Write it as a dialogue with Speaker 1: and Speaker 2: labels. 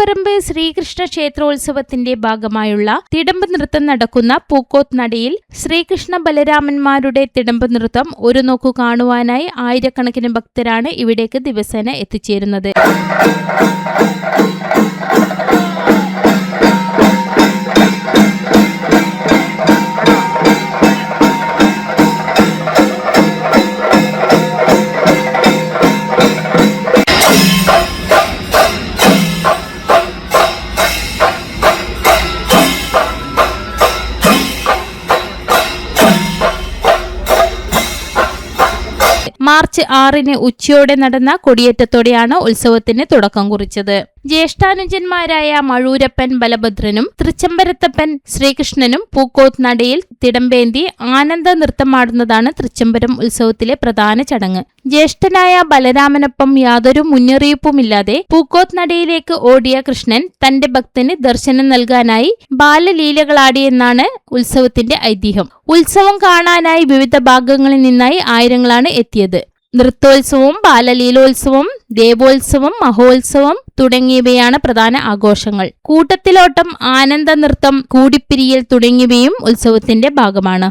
Speaker 1: തളിപ്പറമ്പ് ശ്രീകൃഷ്ണ ക്ഷേത്രോത്സവത്തിന്റെ ഭാഗമായുള്ള തിടമ്പ് നൃത്തം നടക്കുന്ന പൂക്കോത്ത് നടയിൽ ശ്രീകൃഷ്ണ ബലരാമന്മാരുടെ തിടമ്പ് നൃത്തം ഒരു നോക്കു കാണുവാനായി ആയിരക്കണക്കിന് ഭക്തരാണ് ഇവിടേക്ക് ദിവസേന എത്തിച്ചേരുന്നത്. മാർച്ച് 6 ഉച്ചയോടെ നടന്ന കൊടിയേറ്റത്തോടെയാണ് ഉത്സവത്തിന് തുടക്കം കുറിച്ചത്. ജ്യേഷ്ഠാനുജന്മാരായ മഴൂരപ്പൻ ബലഭദ്രനും തൃച്ചംബരത്തപ്പൻ ശ്രീകൃഷ്ണനും പൂക്കോത്ത് നടയിൽ തിടമ്പേന്തി ആനന്ദ നൃത്തമാടുന്നതാണ് തൃച്ചംബരം ഉത്സവത്തിലെ പ്രധാന ചടങ്ങ്. ജ്യേഷ്ഠനായ ബലരാമനൊപ്പം യാതൊരു മുന്നറിയിപ്പുമില്ലാതെ പൂക്കോത്ത് നടയിലേക്ക് ഓടിയ കൃഷ്ണൻ തന്റെ ഭക്തന് ദർശനം നൽകാനായി ബാലലീലകളാടിയെന്നാണ് ഉത്സവത്തിന്റെ ഐതിഹ്യം. ഉത്സവം കാണാനായി വിവിധ ഭാഗങ്ങളിൽ നിന്നായി ആയിരങ്ങളാണ് എത്തിയത്. നൃത്തോത്സവം, ബാലലീലോത്സവം, ദേവോത്സവം, മഹോത്സവം തുടങ്ങിയവയാണ് പ്രധാന ആഘോഷങ്ങൾ. കൂട്ടത്തിലോട്ടം, ആനന്ദ നൃത്തം, കൂടിപ്പിരിയൽ തുടങ്ങിയവയും ഉത്സവത്തിന്റെ ഭാഗമാണ്.